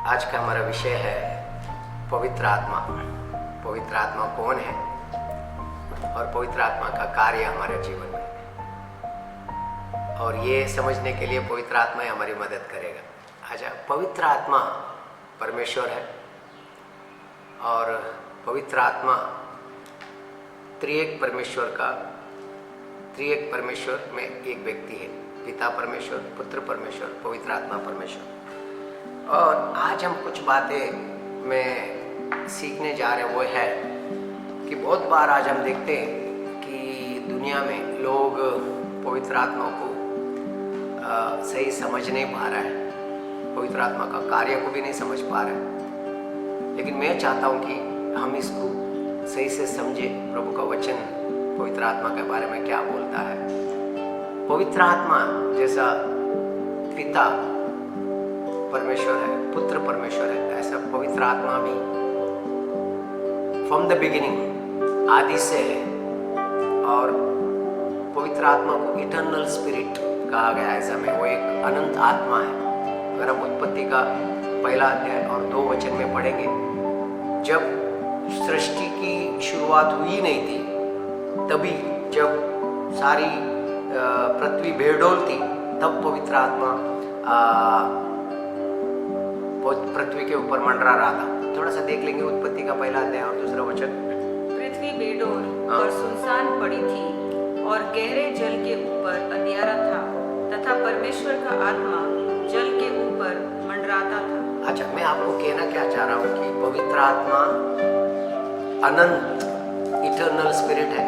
आज का हमारा विषय है पवित्र आत्मा। पवित्र आत्मा कौन है और पवित्र आत्मा का कार्य हमारे जीवन में, और ये समझने के लिए पवित्र आत्मा ही हमारी मदद करेगा। अच्छा, पवित्र आत्मा परमेश्वर है और पवित्र आत्मा त्रिएक परमेश्वर में एक व्यक्ति है, पिता परमेश्वर, पुत्र परमेश्वर, पवित्र आत्मा परमेश्वर। और आज हम कुछ बातें में सीखने जा रहे हैं। वो है कि बहुत बार आज हम देखते हैं कि दुनिया में लोग पवित्र आत्मा को सही समझ नहीं पा रहा है, पवित्र आत्मा का कार्य को भी नहीं समझ पा रहा है। लेकिन मैं चाहता हूँ कि हम इसको सही से समझे। प्रभु का वचन पवित्र आत्मा के बारे में क्या बोलता है। पवित्र आत्मा जैसा पिता परमेश्वर है, पुत्र परमेश्वर है, ऐसा पवित्र आत्मा भी फ्रॉम द बिगिनिंग, आदि से है। और पवित्र आत्मा को इटर्नल स्पिरिट कहा गया है। ऐसा में वो एक अनंत आत्मा है। अगर हम उत्पत्ति का पहला अध्याय और 2 वचन में पढ़ेंगे, जब सृष्टि की शुरुआत हुई नहीं थी, तभी जब सारी पृथ्वी बेडोल थी, तब पवित्र आत्मा पृथ्वी के ऊपर मंडरा रहा था। थोड़ा सा देख लेंगे उत्पत्ति का पहला अध्याय और 2 वचन। पृथ्वी बेडोल और सुनसान पड़ी थी और गहरे जल के ऊपर अंधियारा था तथा परमेश्वर का आत्मा जल के ऊपर मंडराता था। अच्छा, मैं आपको कहना क्या चाह रहा हूँ कि पवित्र आत्मा अनंत इटर्नल स्पिरिट है।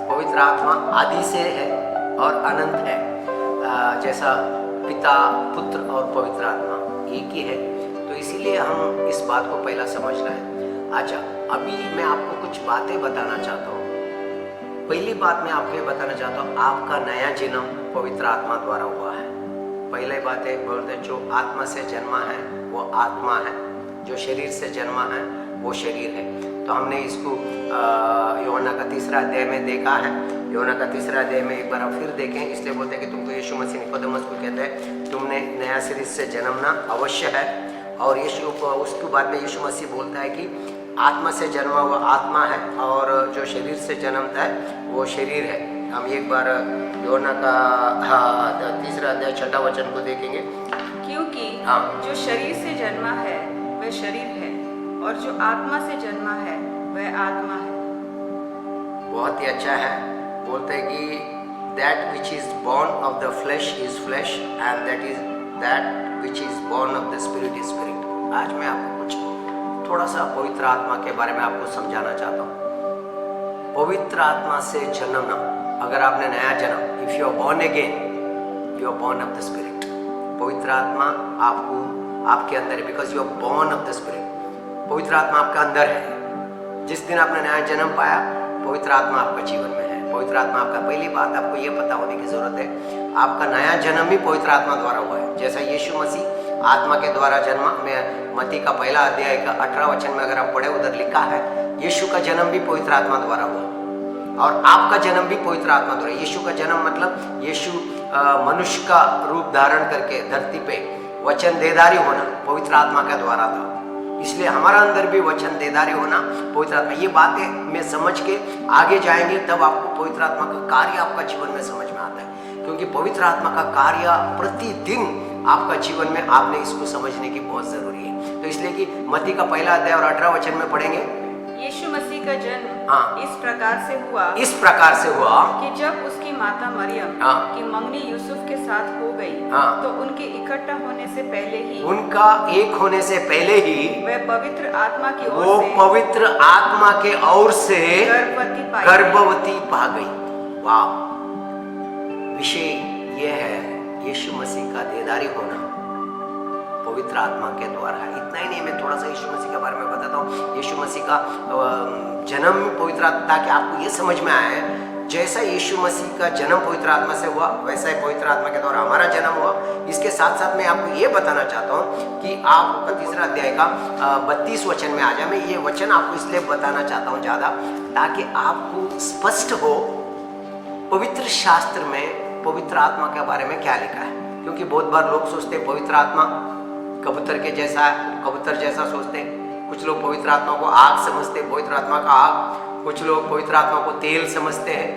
पवित्र आत्मा आदि से है और अनंत है। जैसा पिता, पुत्र और पवित्र आत्मा एक ही है। तो इसीलिए हम इस बात को पहला समझना है। अच्छा, अभी मैं आपको कुछ बातें बताना चाहता हूँ। पहली बात मैं आपको ये बताना चाहता हूँ, आपका नया जन्म पवित्र आत्मा द्वारा हुआ है। पहले बात है, बोलते हैं जो आत्मा से जन्मा है वो आत्मा है, जो शरीर से जन्मा है वो शरीर है। तो हमने इसको यूहन्ना का 3 अध्याय में देखा है। यूहन्ना का 3 अध्याय में एक बार हम फिर देखें। इसलिए बोलते हैं कि तुमको यीशु मसीह निकोदेमुस को कहते हैं तुमने नया शरीर से जन्मना अवश्य है। और उसके बाद में यीशु मसीह बोलता है कि आत्मा से जन्मा हुआ आत्मा है और जो शरीर से जन्मता है वो शरीर है। हम एक बार यूहन्ना का 3 अध्याय 6 वचन को देखेंगे। क्योंकि जो शरीर से जन्मा है वह शरीर है और जो आत्मा से जन्मा है वह आत्मा है। बहुत ही अच्छा है। बोलते हैं कि that which is born of the flesh is flesh and that which is born of the spirit is spirit। आज मैं आपको कुछ थोड़ा सा पवित्र आत्मा के बारे में आपको समझाना चाहता हूँ। पवित्र आत्मा से जन्मना, अगर आपने नया जन्म, if you are born again, you are born of the spirit। पवित्र आत्मा आपके अंदर है, because you are born of the spirit। पवित्र आत्मा आपका अंदर है। जिस दिन आपने नया जन्म पाया, पवित्र आत्मा आपका जीवन में है। पवित्र आत्मा आपका, पहली बात आपको ये पता होने की जरूरत है, आपका नया जन्म भी पवित्र आत्मा द्वारा हुआ है। जैसा यीशु मसीह आत्मा के द्वारा जन्मा, मैं मत्ती का पहला अध्याय का 18 वचन में अगर आप पढ़े, उधर लिखा है यीशु का जन्म भी पवित्र आत्मा द्वारा हुआ और आपका जन्म भी पवित्र आत्मा द्वारा। यीशु का जन्म मतलब यीशु मनुष्य का रूप धारण करके धरती पे वचन देदारी होना पवित्र आत्मा के द्वारा था। इसलिए हमारा अंदर भी वचन देदारी होना पवित्र आत्मा। ये बातें में समझ के आगे जाएंगे, तब आपको पवित्र आत्मा का कार्य आपका जीवन में समझ में आता है। क्योंकि पवित्र आत्मा का कार्य प्रतिदिन आपका जीवन में, आपने इसको समझने की बहुत जरूरी है। तो इसलिए कि मत्ती का पहला अध्याय और 18 वचन में पढ़ेंगे, यीशु मसीह का जन्म इस प्रकार से हुआ कि जब उसकी माता मरियम की मंगनी यूसुफ के साथ हो गई, तो उनके इकट्ठा होने से पहले ही, उनका एक होने से पहले ही वह पवित्र आत्मा की ओर से गर्भवती पा गई। वाह! विषय यह है यीशु मसीह का देदारी होना पवित्र आत्मा के द्वारा है। इतना ही नहीं, मैं थोड़ा सा यीशु मसीह के बारे में बताता हूँ। यीशु मसीह का जन्म पवित्र आत्मा, ताकि आपको ये समझ में आए, जैसा यीशु मसीह का जन्म पवित्र आत्मा से हुआ, वैसा ही पवित्र आत्मा के द्वारा हमारा जन्म हुआ। इसके साथ साथ मैं आपको ये बताना चाहता हूँ कि आप 3 अध्याय का 32 वचन में आ जाए। मैं ये वचन आपको इसलिए बताना चाहता हूँ ज़्यादा, ताकि आपको स्पष्ट हो पवित्र शास्त्र में पवित्र आत्मा के बारे में क्या लिखा है। क्योंकि बहुत बार लोग सोचते हैं पवित्र आत्मा कबूतर जैसा सोचते हैं। कुछ लोग पवित्र आत्मा को आग समझते हैं, पवित्र आत्मा का आग। कुछ लोग पवित्र आत्मा को तेल समझते हैं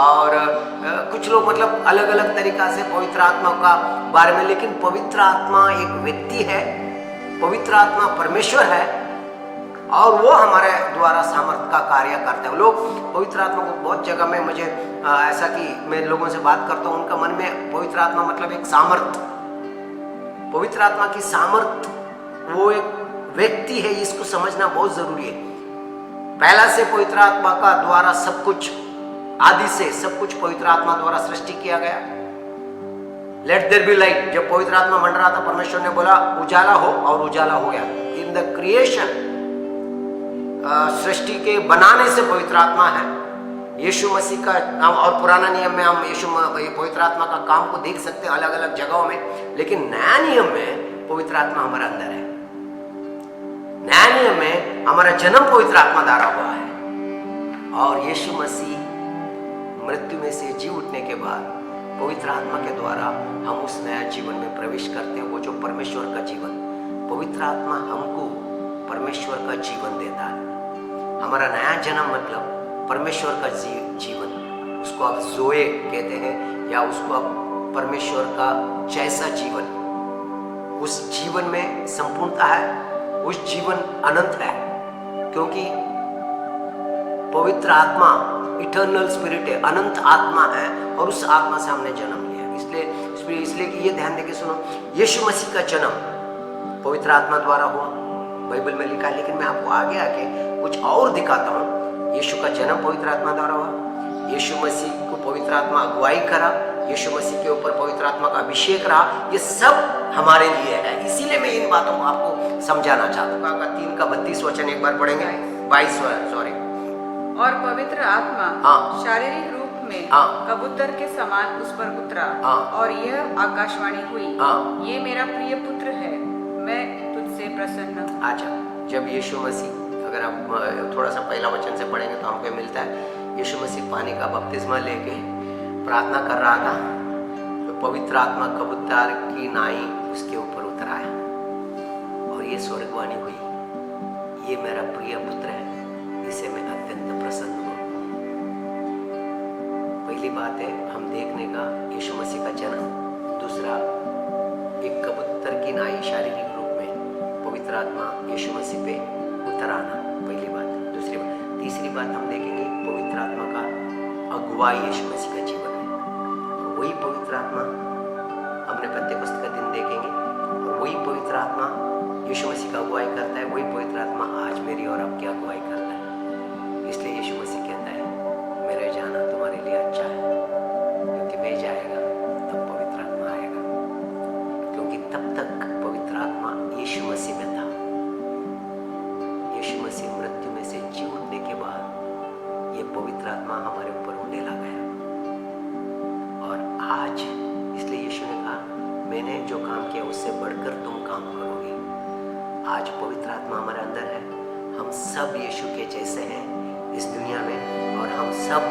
और कुछ लोग मतलब अलग अलग तरीका से पवित्र आत्मा का बारे में। लेकिन पवित्र आत्मा एक व्यक्ति है, पवित्र आत्मा परमेश्वर है और वो हमारे द्वारा सामर्थ्य का कार्य करते हैं। लोग पवित्र आत्मा को बहुत जगह में मुझे ऐसा कि मैं लोगों से बात करता हूँ, उनका मन में पवित्र आत्मा मतलब एक सामर्थ्य, पवित्र आत्मा की सामर्थ्य वो एक व्यक्ति है, इसको समझना बहुत जरूरी है। पहला से पवित्र आत्मा का द्वारा सब कुछ, आदि से सब कुछ पवित्र आत्मा द्वारा सृष्टि किया गया। लेट देयर बी लाइट, जब पवित्र आत्मा मंड रहा था परमेश्वर ने बोला उजाला हो और उजाला हो गया। इन द क्रिएशन, सृष्टि के बनाने से पवित्र आत्मा है। यीशु मसीह का काम, और पुराना नियम में हम पवित्र आत्मा का काम को देख सकते हैं अलग अलग जगहों में। लेकिन नया नियम में पवित्र आत्मा हमारे अंदर है। नया नियम में हमारा जन्म पवित्र आत्मा द्वारा हुआ है और यीशु मसीह मृत्यु में से जी उठने के बाद पवित्र आत्मा के द्वारा हम उस नया जीवन में प्रवेश करते हैं, वो जो परमेश्वर का जीवन। पवित्र आत्मा हमको परमेश्वर का जीवन देता है। हमारा नया जन्म मतलब परमेश्वर का जीवन, उसको आप जोए कहते हैं या उसको आप परमेश्वर का जैसा जीवन। उस जीवन में संपूर्णता है, उस जीवन अनंत है, क्योंकि पवित्र आत्मा इटर्नल स्पिरिट है, अनंत आत्मा है और उस आत्मा से हमने जन्म लिया। इसलिए कि ये ध्यान देके सुनो, यीशु मसीह का जन्म पवित्र आत्मा द्वारा हुआ, बाइबल में लिखा है। लेकिन मैं आपको आगे आके कुछ और दिखाता हूँ। यीशु का जन्म पवित्र आत्मा द्वारा हुआ, यीशु मसीह को पवित्र आत्मा अगुवाई करा, यीशु मसीह के ऊपर पवित्र आत्मा का अभिषेक रहा। ये सब हमारे लिए है, इसीलिए मैं इन बातों को आपको समझाना चाहता हूँ। 3:32 वचन एक बार पढ़ेंगे, 22 सॉरी। और पवित्र आत्मा शारीरिक रूप में कबूतर के समान उस पर उतरा और यह आकाशवाणी हुई, ये मेरा प्रिय पुत्र है, मैं तुझसे प्रसन्न हूँ। अच्छा, जब यीशु मसीह, अगर आप थोड़ा सा पहला वचन से पढ़ेंगे तो हमको मिलता है यीशु मसीह पानी का बपतिस्मा लेके प्रार्थना कर रहा था, तो पवित्र आत्मा कबूतर की नाई उसके ऊपर उतर आया और ये स्वर्गवाणी हुई, ये मेरा प्रिय पुत्र है, इसे मैं अत्यंत प्रसन्न हूँ। पहली बात है हम देखने का यीशु मसीह का जन्म। दूसरा, एक कबूतर की नाई शारीरिक रूप में पवित्र आत्मा यीशु मसीह पे उतर आना, पहली बात। दूसरी बात, तीसरी बात हम देखेंगे पवित्र आत्मा का अगुवाई यीशु मसीह का जीवन में। और वही पवित्र आत्मा हमने पेंतेकोस्त का दिन देखेंगे और वही पवित्र आत्मा यीशु मसीह का अगुवाई करता है, वही पवित्र आत्मा आज मेरी और आपकी अगुवाई करता है। इसलिए यीशु मसीह कहता है मेरा जाना तुम्हारे लिए अच्छा है, क्योंकि मैं जाएगा तब पवित्र आत्मा आएगा, क्योंकि तब तक पवित्र आत्मा यीशु मसीह में था। यीशु मसीह मृत्यु में से जी उठने के बाद ये पवित्र आत्मा हमारे ऊपर उंडेला गया और आज, इसलिए यीशु ने कहा मैंने जो काम किया उससे बढ़कर तुम काम करोगे। आज पवित्र आत्मा हमारे अंदर है, हम सब यीशु के जैसे हैं इस दुनिया में और हम सब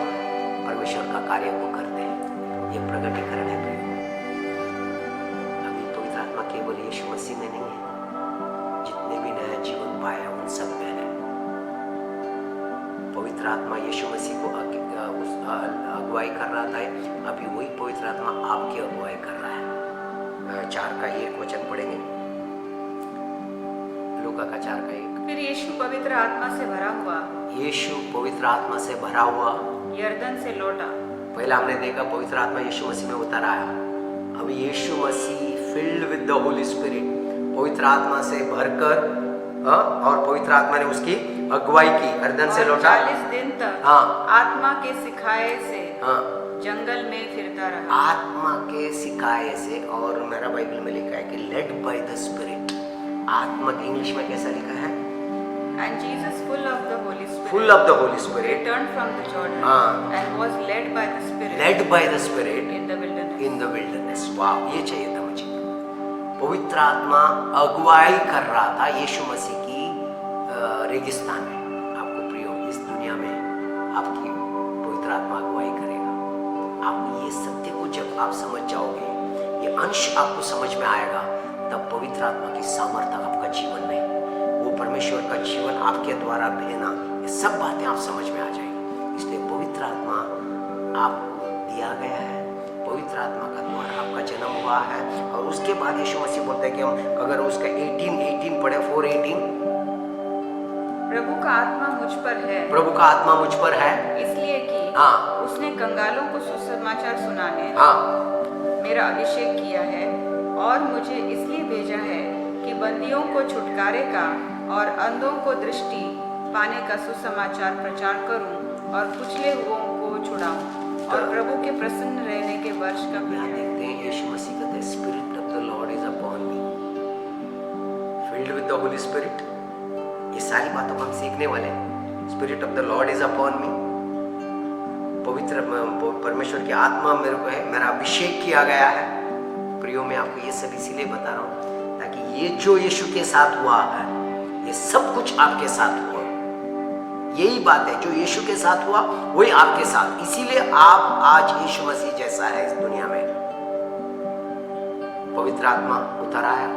परमेश्वर का कार्य को करते हैं। ये प्रगटीकरण है प्रियो। अभी पवित्र आत्मा केवल यीशु मसीह में नहीं है, जितने भी नया जीवन पाया उन सब में है। पवित्र आत्मा यीशु मसीह को अगुवाई कर रहा था, अभी वही पवित्र आत्मा आपकी अगुवाई कर रहा है। 4:1 वचन पढ़ेंगे, लूका का 4:1। फिर यीशु पवित्र आत्मा से भरा हुआ, यीशु पवित्र आत्मा से भरा हुआ यरदन से लौटा। पहला हमने देखा पवित्र आत्मा यीशु मसीह में उतर आया। अभी Yeshu Masih filled with the Holy Spirit, पवित्र आत्मा से भरकर और पवित्र आत्मा ने उसकी अगुवाई की, यरदन से लौटा। 40 दिन तक आत्मा के सिखाए से जंगल में फिरता रहा। आत्मा के सिखाए से, और मेरा बाइबल में लिखा है कि लेड बाय द स्पिरिट। आत्मा के इंग्लिश में कैसा लिखा है? And Jesus, full of the Holy Spirit, full of the Holy Spirit, returned from the Jordan and was led by the Spirit, led by the Spirit in the wilderness. In the wilderness. वाह, ये चाहिए था मुझे। पवित्र आत्मा अगुवाई कर रहा था यीशु मसीह की रेगिस्तान में। आपको प्रियो, इस दुनिया में आपकी पवित्र आत्मा अगुवाई करेगा। आप ये सत्य को जब आप समझ जाओगे, ये अंश आपको समझ में आएगा, तब पवित्र आत्मा की सामर्थ्य आपका जीवन में, वो परमेश्वर का जीवन आपके द्वारा बहना, ये सब बातें आप समझ में आ जाएंगी। इसलिए पवित्र आत्मा आपको दिया गया है, पवित्र आत्मा का द्वारा आपका जन्म हुआ है। और उसके बाद यीशु मसीह बोलते हैं कि हम अगर उसका 18 पढ़े 4:18, प्रभु का आत्मा मुझ पर है, प्रभु का आत्मा मुझ पर है, इसलिए कि उसने कंगालों को सुसमाचार सुनाने मेरा अभिषेक किया है, और मुझे इसलिए भेजा है कि बंदियों को छुटकारे का और अंधों को दृष्टि पाने का सुसमाचार प्रचार करूं, और कुचले हुओं को छुड़ाऊं, और प्रभु के प्रसन्न रहने के वर्ष का देखते हैं यीशु मसीह कहते हैं, spirit of the Lord is upon me, field with the Holy spirit. ये सारी बातों को हम सीखने वाले हैं। Spirit of the Lord is upon मी, पवित्र परमेश्वर की आत्मा मेरे को है, मेरा अभिषेक किया गया है। प्रियो, मैं आपको ये सब इसीलिए बता रहा हूँ ताकि ये जो यीशु के साथ हुआ है, ये सब कुछ आपके साथ हुआ। यही बात है, जो यीशु के साथ हुआ वही आपके साथ, इसीलिए आप आज यीशु मसीह जैसा है इस दुनिया में। पवित्र आत्मा उतर आया,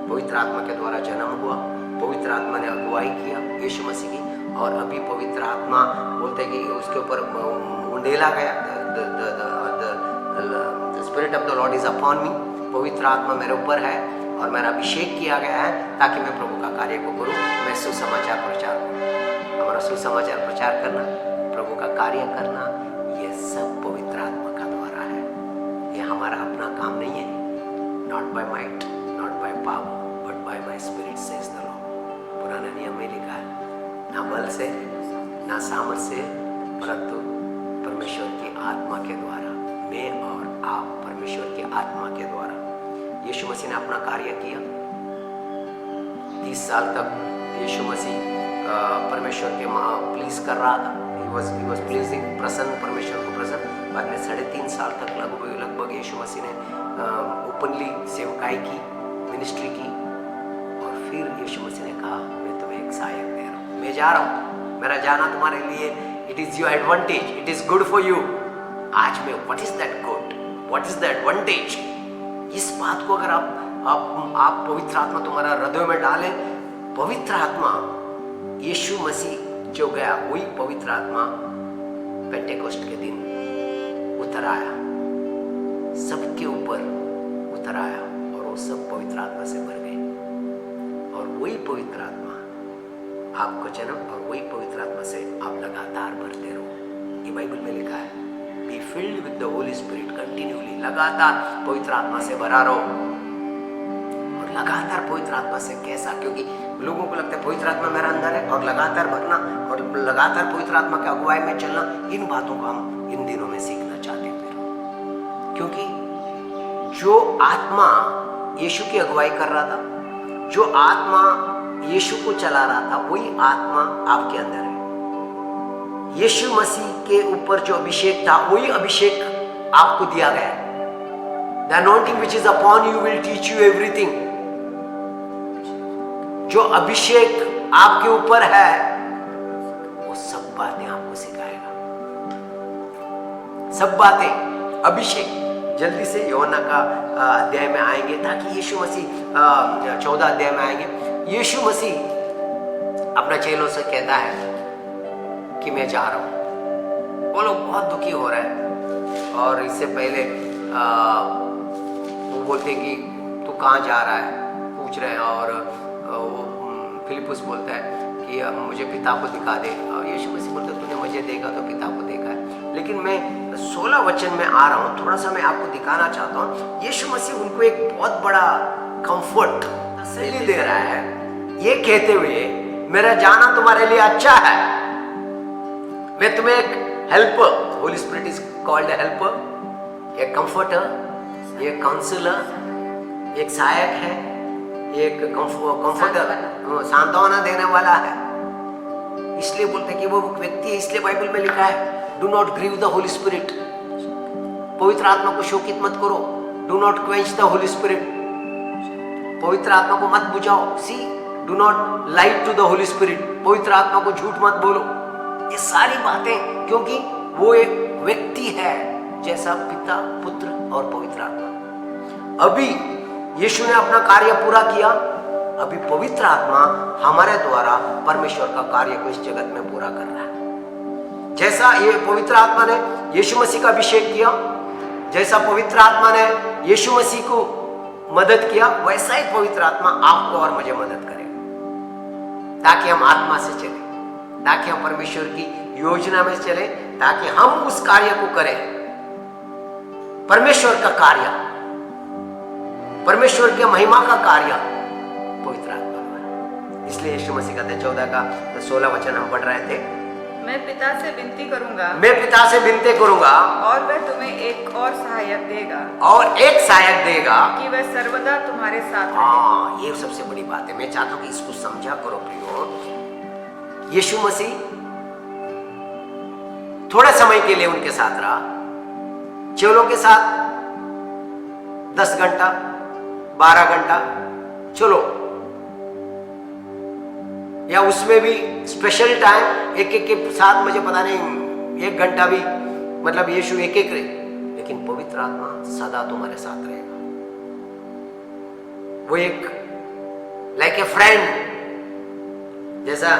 पवित्र आत्मा के द्वारा जन्म हुआ, पवित्र आत्मा ने अगुवाई किया यीशु मसीह की, और अभी पवित्र आत्मा बोलते हैं कि उसके ऊपर उंडेला गया। The spirit of the Lord is upon मी, पवित्र आत्मा मेरे ऊपर है और मेरा अभिषेक किया गया है ताकि मैं प्रभु का कार्य को करूं, मैं सुसमाचार प्रचार करूं। हमारा सुसमाचार प्रचार करना, प्रभु का कार्य करना, ये सब पवित्र आत्मा का द्वारा है। ये हमारा अपना काम नहीं है। Not by might, not by power, but by my spirit says the lord. पुराने नियम में लिखा है, ना बल से ना सामर्थ से, परंतु परमेश्वर की आत्मा के द्वारा। मैं और आप परमेश्वर की आत्मा के द्वारा। यीशु मसीह ने अपना कार्य किया 30 साल तक। यीशु मसीह परमेश्वर के प्लीज कर रहा था, he was pleasing, प्रसन्न, परमेश्वर को प्रसन्न। बाद में 3.5 साल तक लगभग यीशु मसीह ने ओपनली सेवकाई की, मिनिस्ट्री की, और फिर यीशु मसीह ने कहा, मैं तुम्हें एक सहायक दे रहा हूँ, मैं जा रहा हूँ, मेरा जाना तुम्हारे लिए it is your advantage, it is good for you. आज में what is that good, what is the advantage, इस बात को अगर आप पवित्र आत्मा तुम्हारा हृदय में डालें, पवित्र आत्मा यीशु मसीह जो गया वही पवित्र आत्मा पेंटेकोस्ट के दिन उतर आया, सबके ऊपर उतर आया, और वो सब पवित्र आत्मा से भर गए। और वही पवित्र आत्मा आपको जन्म, और वही पवित्र आत्मा से आप लगातार भरते रहो। ये बाइबल में लिखा है, be filled with the Holy spirit continually, लगातार पवित्र आत्मा से भरा रहो। और लगातार पवित्र आत्मा से कैसा, क्योंकि लोगों को लगता है पवित्र आत्मा मेरा अंदर है, और लगातार भरना और लगातार पवित्र आत्मा के अगुवाई में चलना, इन बातों को हम इन दिनों में सीखना चाहते हैं। क्योंकि जो आत्मा यीशु की अगुवाई कर रहा था, जो आत्मा यीशु को चला रहा था, वही आत्मा आपके अंदर है। यीशु मसीह के ऊपर जो अभिषेक था, वही अभिषेक आपको दिया गया। The anointing which is upon you will teach you everything. जो अभिषेक आपके ऊपर है, वो सब बातें आपको सिखाएगा, सब बातें। अभिषेक जल्दी से योहन्ना का अध्याय में आएंगे, ताकि यीशु मसीह 14 अध्याय में आएंगे। यीशु मसीह अपना चेलों से कहता है कि मैं जा रहा हूं। वो लोग बहुत दुखी हो रहे हैं, और इससे पहले वो बोलते कि तू कहाँ जा रहा है, पूछ रहे हैं, और वो फिलिपुस बोलता है कि मुझे पिता को दिखा दे। और यीशु मसीह बोलते तूने मुझे देखा तो पिता को देखा है। लेकिन मैं 16 वचन में आ रहा हूँ, थोड़ा सा मैं आपको दिखाना चाहता हूँ। यीशु मसीह उनको एक बहुत बड़ा कंफर्ट तसल्ली दे रहा है, ये कहते हुए मेरा जाना तुम्हारे लिए अच्छा है, मैं तुम्हें एक helper, Holi spirit is called a helper, एक कंफर्टर, एक काउंसलर, एक सहायक है, एक कंफर्टर, सांत्वना देने वाला है। इसलिए बोलते हैं कि वो व्यक्ति है। इसलिए बाइबल में लिखा है, do not grieve the Holy Spirit, पवित्र आत्मा को शोकित मत करो। Do not quench the Holy Spirit, पवित्र आत्मा को मत बुझाओ। See, do not light to the Holy Spirit, पवित्र आत्मा को झूठ मत बोलो। ये सारी बातें, क्योंकि वो एक व्यक्ति है जैसा पिता, पुत्र और पवित्र आत्मा। अभी यीशु ने अपना कार्य पूरा किया, अभी पवित्र आत्मा हमारे द्वारा परमेश्वर का कार्य को इस जगत में पूरा कर रहा है। जैसा ये पवित्र आत्मा ने यीशु मसीह का अभिषेक किया, जैसा पवित्र आत्मा ने यीशु मसीह को मदद किया, वैसा ही पवित्र आत्मा आपको और मुझे मदद करेगा, ताकि हम आत्मा से चले, ताकि हम परमेश्वर की योजना में चले, ताकि हम उस कार्य को करें, परमेश्वर का कार्य, परमेश्वर के महिमा का कार्य पवित्र आत्मा द्वारा। इसलिए यीशु मसीह कहते 14 का 16 वचन हम पढ़ रहे थे, मैं पिता से विनती करूंगा, मैं पिता से विनती करूंगा और वह तुम्हें एक और सहायक देगा, और एक सहायक देगा कि वह सर्वदा तुम्हारे साथ रहे। ये सबसे बड़ी बात है। मैं चाहता हूं कि इसको समझा करो प्रियो। यीशु मसीह थोड़े समय के लिए उनके साथ रहा, चेलों के साथ 10 घंटा 12 घंटा, चलो, या उसमें भी स्पेशल टाइम एक एक के साथ, मुझे पता नहीं 1 घंटा भी, मतलब यीशु एक एक रहे, लेकिन पवित्र आत्मा सदा तुम्हारे साथ रहेगा। वो एक लाइक ए फ्रेंड, जैसा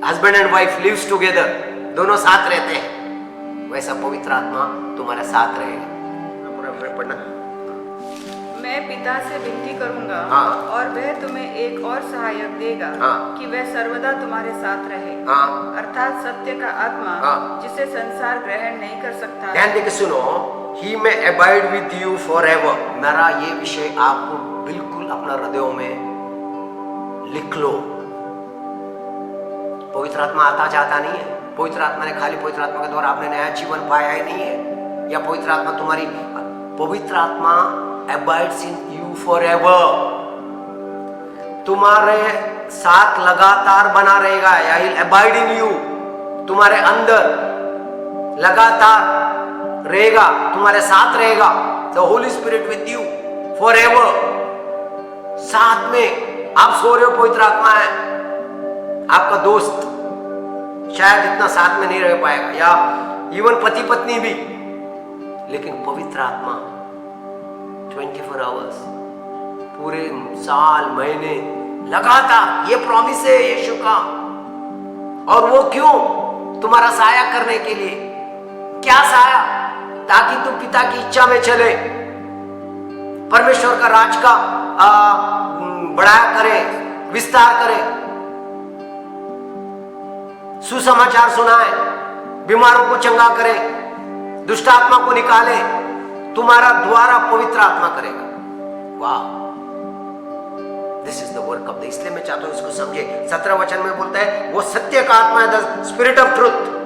husband and wife lives together, दोनों साथ रहते हैं, वैसा पवित्र आत्मा तुम्हारे साथ रहेगा। पूरा पढ़ना। मैं पिता से विनती करूंगा, हाँ। और वह तुम्हें एक और सहायक देगा, हाँ। कि वह सर्वदा तुम्हारे साथ रहे, हाँ। अर्थात सत्य का आत्मा, हाँ। जिसे संसार ग्रहण नहीं कर सकता। ध्यान देके सुनो, ही may abide with you forever। मेरा ये विषय आपको बिल्कुल अपना हृदयों में लिख लो। पवित्र आत्मा आता जाता नहीं है, पवित्र आत्मा ने खाली पवित्र आत्मा के द्वारा आपने नया जीवन पाया ही नहीं है, या पवित्र आत्मा तुम्हारी, पवित्र आत्मा abides in you forever, तुम्हारे साथ लगातार बना रहेगा, या he'll abide in you, तुम्हारे अंदर लगातार रहेगा, तुम्हारे साथ रहेगा। The Holy Spirit with you forever, साथ में आप सो रहे हो, पवित्र आत्मा है आपका दोस्त, शायद इतना साथ में नहीं रह पाएगा, या इवन पति पत्नी भी, लेकिन पवित्र आत्मा 24 आवर्स, पूरे साल महीने लगातार, ये प्रॉमिस है यीशु का। और वो क्यों? तुम्हारा सहायता करने के लिए। क्या सहायता? ताकि तुम पिता की इच्छा में चले, परमेश्वर का राज का बढ़ाया करे, विस्तार करे, सुसमाचार सुनाए, बीमारों को चंगा करे, दुष्ट आत्मा को निकाले, तुम्हारा द्वारा पवित्र आत्मा करेगा। वाह, this is the work of the, इसलिए मैं चाहता हूं इसको समझे। 17 वचन में बोलता है वो सत्य का आत्मा है, द स्पिरिट ऑफ ट्रुथ,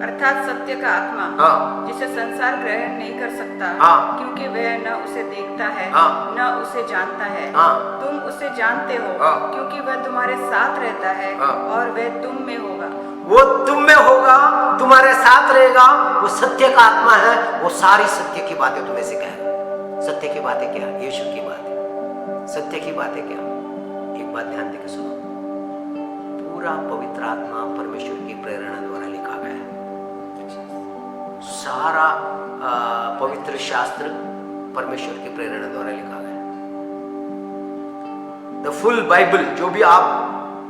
अर्थात सत्य का आत्मा, हाँ। जिसे संसार ग्रहण नहीं कर सकता, हाँ। क्योंकि वह न उसे देखता है, हाँ। न उसे जानता है। हाँ। तुम उसे जानते हो, हाँ। क्योंकि वह तुम्हारे साथ रहता है, हाँ। और वह तुम में होगा। वो तुम में होगा, तुम्हारे साथ रहेगा, वो सत्य का आत्मा है, वो सारी सत्य की बातें तुम्हें सिखाएगा। सत्य की बातें क्या? यीशु की बातें। सत्य की बातें क्या? एक बात ध्यान देकर सुनो, पूरा पवित्र आत्मा परमेश्वर की प्रेरणा द्वारा लिखा गया है। सारा पवित्र शास्त्र परमेश्वर की प्रेरणा द्वारा लिखा गया है। द फुल बाइबल, जो भी आप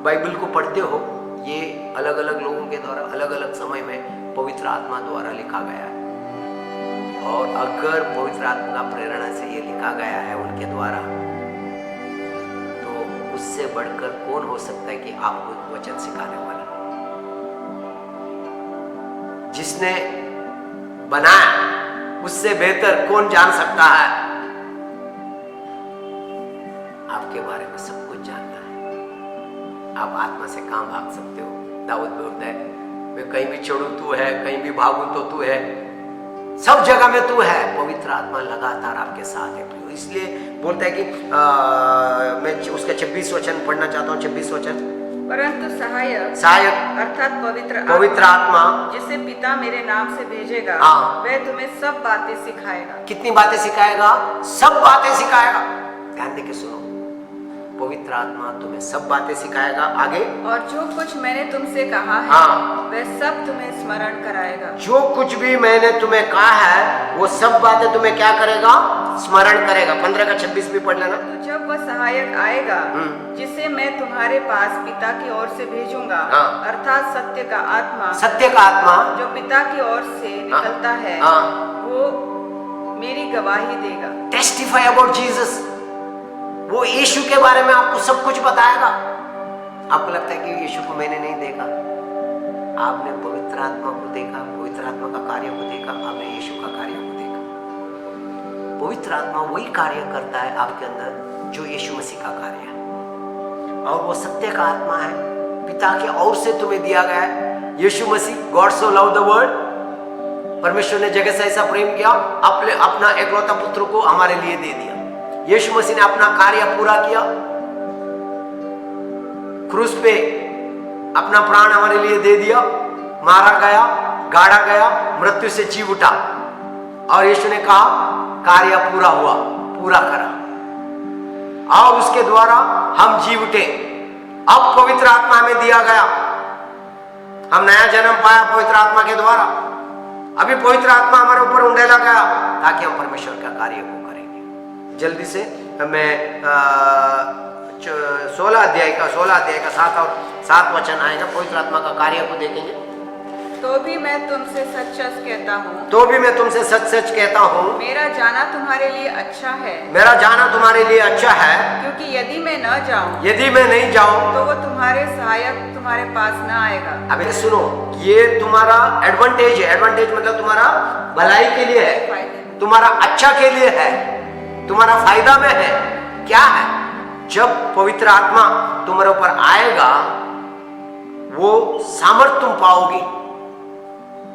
बाइबल को पढ़ते हो, ये अलग अलग लोगों के द्वारा अलग अलग समय में पवित्र आत्मा द्वारा लिखा गया है। और अगर पवित्र आत्मा प्रेरणा से ये लिखा गया है उनके द्वारा, तो उससे बढ़कर कौन हो सकता है कि आपको वचन सिखाने वाला? जिसने बनाया उससे बेहतर कौन जान सकता है? आपके बारे में सब कुछ जानता है। आप आत्मा से कहां भाग सकते हो? दाऊद बोलता है मैं कहीं भी चढ़ूं तू है, कहीं भी भागूं तो तू है, सब जगह में तू है। पवित्र आत्मा लगातार आपके साथ है। इसलिए बोलता है कि मैं उसका 26 वचन पढ़ना चाहता हूं। 26 वचन, परंतु सहायक अर्थात पवित्र आत्मा जिसे पिता मेरे नाम से भेजेगा, हाँ। वह तुम्हें सब बातें सिखाएगा। कितनी बातें सिखाएगा? सब बातें सिखाएगा। ध्यान देके सुनो, पवित्र आत्मा तुम्हें सब बातें सिखाएगा। आगे, और जो कुछ मैंने तुमसे कहा है, हाँ। वह सब तुम्हें स्मरण कराएगा। जो कुछ भी मैंने तुम्हें कहा है वो सब बातें तुम्हें क्या करेगा? स्मरण करेगा। 15 का 26 भी पढ़ लेना। तो जब वह सहायक आएगा जिसे मैं तुम्हारे पास पिता की ओर से भेजूंगा, अर्थात सत्य का आत्मा जो पिता की ओर से निकलता है, वो मेरी गवाही देगा। Testify about Jesus. वो यीशु के बारे में आपको सब कुछ बताएगा। आपको लगता है कि यीशु को मैंने नहीं देखा? आपने पवित्र आत्मा को देखा, पवित्र आत्मा का कार्य को देखा, आपने यीशु का कार्य को देखा। पवित्र आत्मा वही कार्य करता है आपके अंदर जो यीशु मसीह का कार्य है, और वो सत्य का आत्मा है, पिता के ओर से तुम्हें दिया गया है। Yeshu Masih, God so love the world, परमेश्वर ने जगत से ऐसा प्रेम किया, अपना एकलौता पुत्र को हमारे लिए दे दिया। यीशु मसीह ने अपना कार्य पूरा किया, क्रूस पे अपना प्राण हमारे लिए दे दिया, मारा गया, गाड़ा गया, मृत्यु से जी उठा, और यीशु ने कहा कार्य पूरा हुआ, पूरा करा, और उसके द्वारा हम जी उठे। अब पवित्र आत्मा हमें दिया गया, हम नया जन्म पाया पवित्र आत्मा के द्वारा। अभी पवित्र आत्मा हमारे ऊपर उंडेला गया ताकि हम परमेश्वर का कार्य को करेंगे। जल्दी से मैं 16 अध्याय का 7 वचन आएगा, पवित्र आत्मा का कार्य को देखेंगे। तो भी मैं तुमसे सच सच कहता हूँ, मेरा जाना तुम्हारे लिए अच्छा है, क्योंकि यदि मैं नहीं जाऊँ तो वो तुम्हारे सहायक तुम्हारे पास न आएगा। अभी सुनो, ये तुम्हारा एडवांटेज है। एडवांटेज मतलब तुम्हारा भलाई के लिए है, तुम्हारा अच्छा के लिए है, तुम्हारा फायदा में है। क्या है? जब पवित्र आत्मा तुम्हारे ऊपर आएगा, वो सामर्थ तुम पाओगे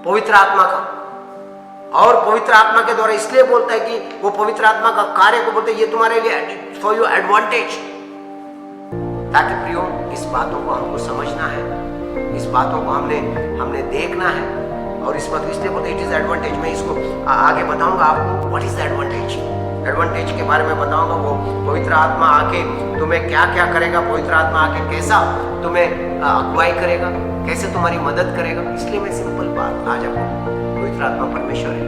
पवित्र आत्मा का। और पवित्र आत्मा के द्वारा इसलिए बोलता है कि वो पवित्र आत्मा का कार्य को बोलते हैं, ये तुम्हारे लिए फॉर योर एडवांटेज। ताकि प्रियो, इस बातों को हमको समझना है, इस बातों को हमने देखना है, और इस बात इसलिए बोलते इट इज एडवांटेज। मैं इसको आगे बताऊंगा आपको व्हाट इज एडवांटेज। एडवांटेज के बारे में बताऊंगा। वो पवित्र आत्मा आके तुम्हें क्या क्या करेगा, पवित्र आत्मा आके कैसा तुम्हें अगुवाई करेगा, कैसे तुम्हारी मदद करेगा। इसलिए मैं सिंपल बात आज आपको, पवित्र आत्मा परमेश्वर है,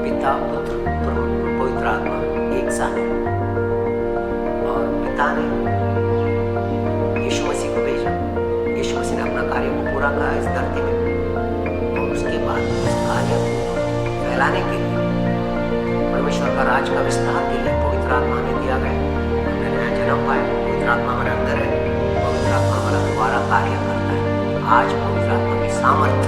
पिता पुत्र पवित्र आत्मा एक साथ है, और पिता ने यीशु मसीह को भेजा, यीशु मसीह ने अपना कार्य को पूरा करा इस धरती में, और उसके बाद उस कार्य को फैलाने के लिए, परमेश्वर का राज का विस्तार के लिए पवित्र आत्मा हमें दिया गया। हमने नया जन्म पाया, पवित्र आत्मा हमारे अंदर है, पवित्र आत्मा हमारा दोबारा कार्य करता है। आज पवित्र आत्मा की सामर्थ्य